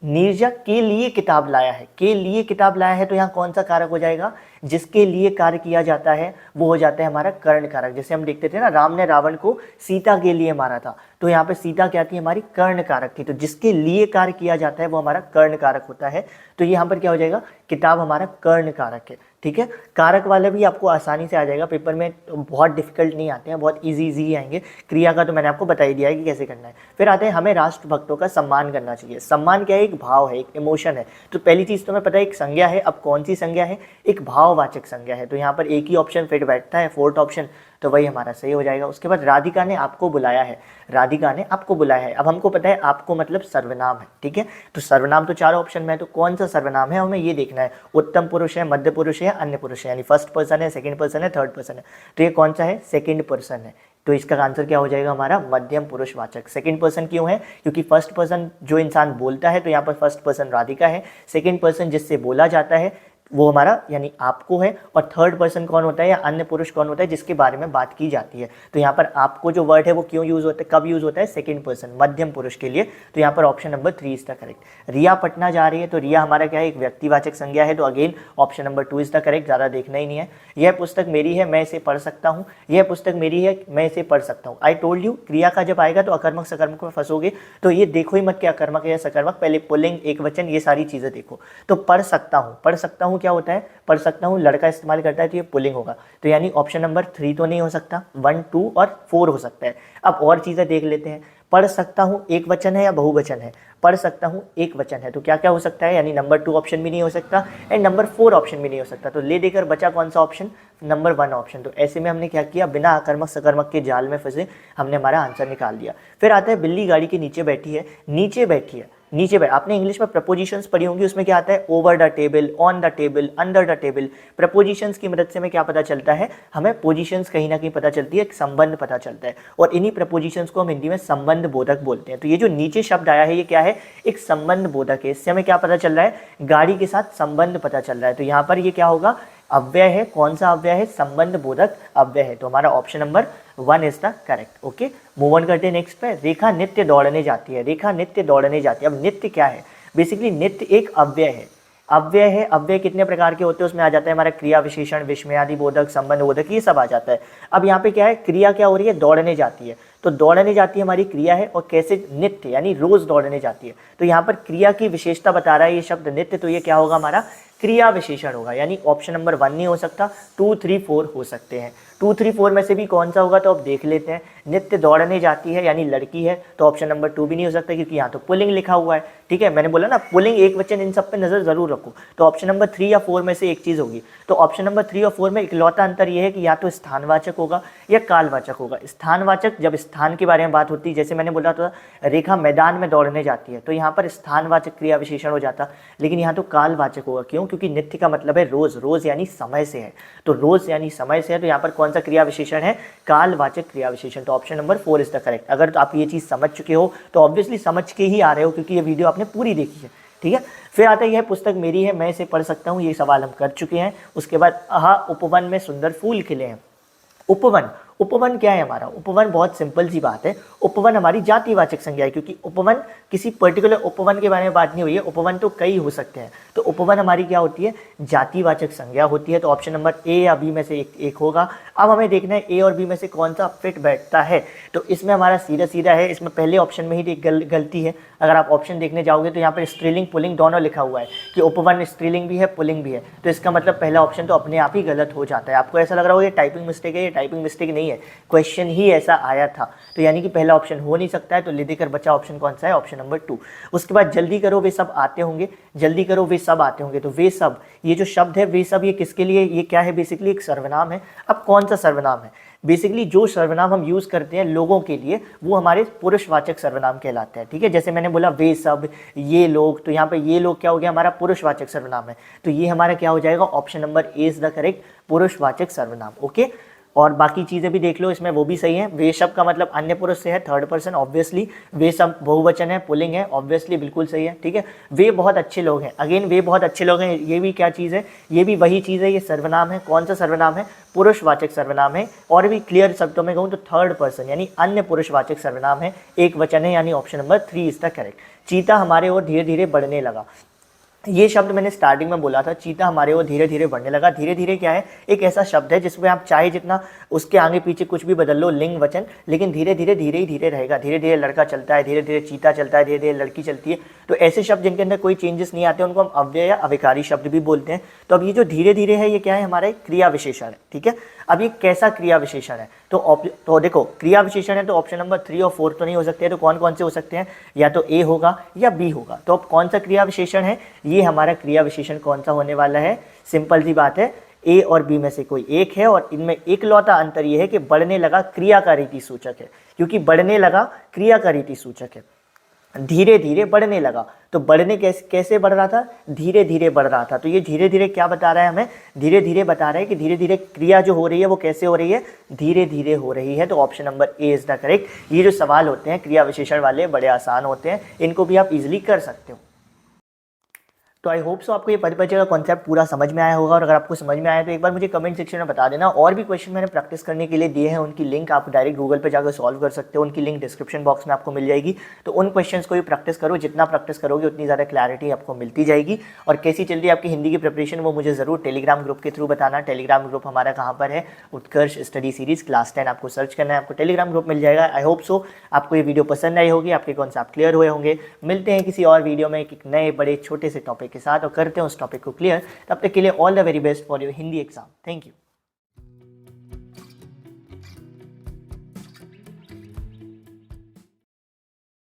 Speaker 1: नीरजा के लिए किताब लाया है, के लिए किताब लाया है, तो यहाँ कौन सा कारक हो जाएगा, जिसके लिए कार्य किया जाता है वो हो जाता है हमारा कर्ण कारक। जैसे हम देखते थे ना, राम ने रावण को सीता के लिए मारा था, तो यहाँ पे सीता क्या थी, हमारी कर्ण कारक थी। तो जिसके लिए कार्य किया जाता है वो हमारा कर्ण कारक होता है। तो यहाँ पर क्या हो जाएगा, किताब हमारा कर्ण कारक है, ठीक है। कारक वाले भी आपको आसानी से आ जाएगा, पेपर में तो बहुत डिफिकल्ट नहीं आते हैं, बहुत इजी ही आएंगे। क्रिया का तो मैंने आपको बता ही दिया है कि कैसे करना है। फिर आते हैं, हमें राष्ट्रभक्तों का सम्मान करना चाहिए। सम्मान क्या है, एक भाव है, एक इमोशन है। तो पहली चीज़ तो हमें पता है एक संज्ञा है। अब कौन सी संज्ञा है, एक भाववाचक संज्ञा है। तो यहाँ पर एक ही ऑप्शन फिट बैठता है, फोर्थ ऑप्शन, तो वही हमारा सही हो जाएगा। उसके बाद राधिका ने आपको बुलाया है। राधिका ने आपको बुलाया है। अब हमको पता है आपको मतलब सर्वनाम है, ठीक है। तो सर्वनाम तो चारों ऑप्शन में है, तो कौन सा सर्वनाम है हमें ये देखना है। उत्तम पुरुष है, मध्य पुरुष है, अन्य पुरुष है, यानी फर्स्ट पर्सन है, सेकंड पर्सन है, थर्ड पर्सन है। तो ये कौन सा है, सेकंड पर्सन है। तो इसका आंसर क्या हो जाएगा हमारा, मध्यम पुरुषवाचक। सेकंड पर्सन क्यों है, क्योंकि फर्स्ट पर्सन जो इंसान बोलता है, तो यहाँ पर फर्स्ट पर्सन राधिका है। सेकंड पर्सन जिससे बोला जाता है वो हमारा यानी आपको है, और थर्ड पर्सन कौन होता है या अन्य पुरुष कौन होता है जिसके बारे में बात की जाती है। तो यहाँ पर आपको जो वर्ड है वो क्यों यूज होता है, कब यूज होता है, सेकंड पर्सन मध्यम पुरुष के लिए। तो यहाँ पर option number 3 is the correct. Riya Patna जा रही है, तो रिया हमारा क्या है, एक व्यक्तिवाचक संज्ञा है, तो again option number 2 is the correct, ज़्यादा देखना ही नहीं है। यह पुस्तक मेरी है, मैं इसे पढ़ सकता हूँ, यह पुस्तक मेरी है, मैं इसे पढ़ सकता हूँ। आई टोल्ड यू, क्रिया का जब आएगा तो अकर्मक सकर्मक में फंसोगे, तो ये देखो ही मत कि अकर्मक है या सकर्मक, पहले पुल्लिंग एक वचन ये सारी चीज़ें देखो। तो पढ़ सकता हूँ, पढ़ सकता हूँ क्या होता है, पढ़ सकता हूँ लड़का इस्तेमाल करता है, तो ये पुल्लिंग होगा। तो यानी ऑप्शन नंबर 3 तो नहीं हो सकता, 1, 2 और 4 हो सकता है। अब और चीज़ें देख लेते हैं, पढ़ सकता हूँ एक वचन है या बहुवचन है, पढ़ सकता हूँ एक वचन है, तो क्या क्या हो सकता है, यानी नंबर 2 ऑप्शन भी नहीं हो सकता एंड नंबर 4 ऑप्शन भी नहीं हो सकता। तो ले देकर बचा कौन सा ऑप्शन, नंबर 1 ऑप्शन। तो ऐसे में हमने क्या किया, बिना आकर्मक सकर्मक के जाल में फंसे हमने हमारा आंसर निकाल दिया। फिर आता है बिल्ली गाड़ी के नीचे बैठी है, नीचे बैठी है, नीचे बैठ, आपने इंग्लिश में प्रपोजिशंस पढ़ी होंगी, उसमें क्या आता है, over the table, on the table, under the table. Propositions की मदद से हमें क्या पता चलता है, हमें पोजीशंस कहीं ना कहीं पता चलती है, एक संबंध पता चलता है, और इन्हीं प्रपोजिशंस को हम हिंदी में संबंध बोधक बोलते हैं। तो ये जो नीचे शब्द आया है ये क्या है, एक संबंध बोधक है। इससे हमें क्या पता चल रहा है, गाड़ी के साथ संबंध पता चल रहा है। तो यहाँ पर ये क्या होगा, अव्यय है, कौन सा अव्यय है, संबंध बोधक अव्यय है। तो हमारा option number 1 is the correct. Okay, move on करते हैं नेक्स्ट पे। रेखा नित्य दौड़ने जाती है, रेखा नित्य दौड़ने जाती है। अब नित्य क्या है, बेसिकली नित्य एक अव्यय है, अव्यय है। अव्यय कितने प्रकार के होते हैं, उसमें आ जाता है हमारा क्रिया विशेषण, विस्मयादि बोधक, संबंध बोधक, ये सब आ जाता है। अब यहाँ पे क्या है, क्रिया क्या हो रही है, दौड़ने जाती है। तो दौड़ने जाती है हमारी क्रिया है, और कैसे, नित्य यानी रोज दौड़ने जाती है। तो यहाँ पर क्रिया की विशेषता बता रहा है ये शब्द नित्य, तो ये क्या होगा, हमारा क्रिया विशेषण होगा। यानी ऑप्शन नंबर 1 नहीं हो सकता, 2, 3, 4 हो सकते हैं। 2, 3, 4 में से भी कौन सा होगा, तो अब देख लेते हैं। नित्य दौड़ने जाती है यानी लड़की है, तो ऑप्शन नंबर 2 भी नहीं हो सकता, क्योंकि यहाँ तो पुल्लिंग लिखा हुआ है। ठीक है, मैंने बोला ना पुल्लिंग एक वचन, इन सब पे नजर जरूर रखो। तो ऑप्शन नंबर 3 या 4 में से एक चीज होगी। तो ऑप्शन नंबर 3 और 4 में इकलौता अंतर यह है कि या तो स्थानवाचक होगा या कालवाचक होगा। स्थानवाचक, जब स्थान के बारे में बात होती है, जैसे मैंने बोला था रेखा मैदान में दौड़ने जाती है, तो यहाँ पर स्थानवाचक क्रिया विशेषण हो जाता, लेकिन यहाँ तो कालवाचक होगा। क्यों, क्योंकि नित्य का मतलब है रोज, रोज यानी समय से है, तो रोज यानी समय से है, तो यहाँ पर कौन सा क्रिया विशेषण है, कालवाचक क्रिया विशेषण। तो option number 4 is the correct. अगर तो आप ये चीज समझ चुके हो तो ऑब्वियसली समझ के ही आ रहे हो, क्योंकि ये वीडियो आपने पूरी देखी है। ठीक है, फिर आता है यह पुस्तक मेरी है, मैं इसे पढ़ सकता हूँ, ये सवाल हम कर चुके हैं। उसके बाद उपवन में सुंदर फूल खिले हैं। उपवन, उपवन क्या है हमारा, उपवन बहुत सिंपल सी बात है। उपवन हमारी जातिवाचक संज्ञा है, क्योंकि उपवन किसी पर्टिकुलर उपवन के बारे में बात नहीं हुई है, उपवन तो कई हो सकते हैं। तो उपवन हमारी क्या होती है, जातिवाचक संज्ञा होती है। तो ऑप्शन नंबर ए या बी में से एक होगा। अब हमें देखना है ए और बी में से कौन सा फिट बैठता है। तो इसमें हमारा सीधा सीधा है, इसमें पहले ऑप्शन में ही गलती है। अगर आप ऑप्शन देखने जाओगे तो यहाँ पर स्त्रीलिंग पुल्लिंग दोनों लिखा हुआ है कि उपवन स्त्रीलिंग भी है पुल्लिंग भी है, तो इसका मतलब पहला ऑप्शन तो अपने आप ही गलत हो जाता है। आपको ऐसा लग रहा होगा ये टाइपिंग मिस्टेक है, ये टाइपिंग मिस्टेक नहीं है, क्वेश्चन ही ऐसा आया था। तो यानी कि पहला ऑप्शन हो नहीं सकता है। तो ले देकर बचा ऑप्शन कौन सा है, ऑप्शन नंबर 2। उसके बाद जल्दी करो वे सब आते होंगे, जल्दी करो वे सब आते होंगे। तो वे सब, ये जो शब्द है वे सब, ये किसके लिए, ये क्या है, बेसिकली एक सर्वनाम है। अब कौन सा सर्वनाम है, बेसिकली जो सर्वनाम हम यूज करते हैं लोगों के लिए वो हमारे पुरुषवाचक सर्वनाम कहलाते हैं। ठीक है, जैसे मैंने बोला वे सब, ये लोग, तो यहाँ पे ये लोग क्या हो गया, हमारा पुरुषवाचक सर्वनाम है। तो ये हमारा क्या हो जाएगा, option number A is the correct, पुरुषवाचक सर्वनाम। ओके, और बाकी चीज़ें भी देख लो, इसमें वो भी सही है। वे शब्द का मतलब अन्य पुरुष से है, थर्ड पर्सन ऑब्वियसली। वे सब बहुवचन है, पुल्लिंग है, ऑब्वियसली बिल्कुल सही है। ठीक है, वे बहुत अच्छे लोग हैं, अगेन वे बहुत अच्छे लोग हैं, ये भी क्या चीज़ है, ये भी वही चीज़ है, ये सर्वनाम है। कौन सा सर्वनाम है, पुरुषवाचक सर्वनाम है। और भी क्लियर शब्दों में कहूँ तो थर्ड पर्सन यानी अन्य पुरुषवाचक सर्वनाम है, एक वचन है, यानी option number 3 is the correct. चीता हमारे ओर धीरे धीरे बढ़ने लगा, ये शब्द मैंने स्टार्टिंग में बोला था, चीता हमारे वो धीरे धीरे बढ़ने लगा। धीरे धीरे क्या है, एक ऐसा शब्द है जिसमें आप चाहे जितना उसके आगे पीछे कुछ भी बदल लो, लिंग वचन, लेकिन धीरे धीरे धीरे ही धीरे रहेगा। धीरे धीरे लड़का चलता है, धीरे धीरे चीता चलता है, धीरे धीरे लड़की चलती है। तो ऐसे शब्द जिनके अंदर कोई चेंजेस नहीं आते उनको हम अव्यय या अविकारी शब्द भी बोलते हैं। तो अब ये जो धीरे धीरे है ये क्या है, हमारा एक क्रिया विशेषण है। ठीक है, अब ये कैसा क्रिया विशेषण है, तो देखो क्रिया विशेषण है तो ऑप्शन नंबर 3 और 4 तो नहीं हो सकते हैं। तो कौन कौन से हो सकते हैं, या तो ए होगा या बी होगा। तो अब कौन सा क्रिया विशेषण है, ये हमारा क्रिया विशेषण कौन सा होने वाला है, सिंपल सी बात है, ए और बी में से कोई एक है। और इनमें एकलौता अंतर यह है कि बढ़ने लगा क्रिया का रीति सूचक है, क्योंकि बढ़ने लगा क्रिया का रीति सूचक है। धीरे धीरे बढ़ने लगा, तो बढ़ने कैसे बढ़ रहा था, धीरे धीरे बढ़ रहा था। तो ये धीरे धीरे क्या बता रहा है हमें, धीरे धीरे बता रहा है कि धीरे धीरे क्रिया जो हो रही है वो कैसे हो रही है, धीरे धीरे हो रही है। तो option number A is the correct. ये जो सवाल होते हैं क्रिया विशेषण वाले बड़े आसान होते हैं, इनको भी आप इजीली कर सकते हो। तो आई होप सो आपको ये पद परिचय का कॉन्सेप्ट पूरा समझ में आया होगा, और अगर आपको समझ में आया तो एक बार मुझे कमेंट सेक्शन में बता देना। और भी क्वेश्चन मैंने प्रैक्टिस करने के लिए दिए हैं, उनकी लिंक आप डायरेक्ट गूगल पे जाकर सॉल्व कर सकते हो, उनकी लिंक डिस्क्रिप्शन बॉक्स में आपको मिल जाएगी। तो उन क्वेश्चंस को भी प्रैक्टिस करो, जितना प्रैक्टिस करोगे उतनी ज़्यादा क्लैरिटी आपको मिलती जाएगी। और कैसी चल रही है आपकी हिंदी की प्रिपरेशन वो मुझे ज़रूर टेलीग्राम ग्रुप के थ्रू बताना। टेलीग्राम ग्रुप हमारा कहाँ पर है, उत्कर्ष स्टडी सीरीज़ क्लास 10 आपको सर्च करना है, आपको टेलीग्राम ग्रुप मिल जाएगा। आई होप सो आपको ये वीडियो पसंद आई होगी, आपके कॉन्सेप्ट क्लियर हुए होंगे। मिलते हैं किसी और वीडियो में एक नए बड़े छोटे से टॉपिक के साथ और करते हैं उस टॉपिक को क्लियर। तब तक के लिए all the very best for your Hindi exam. Thank you.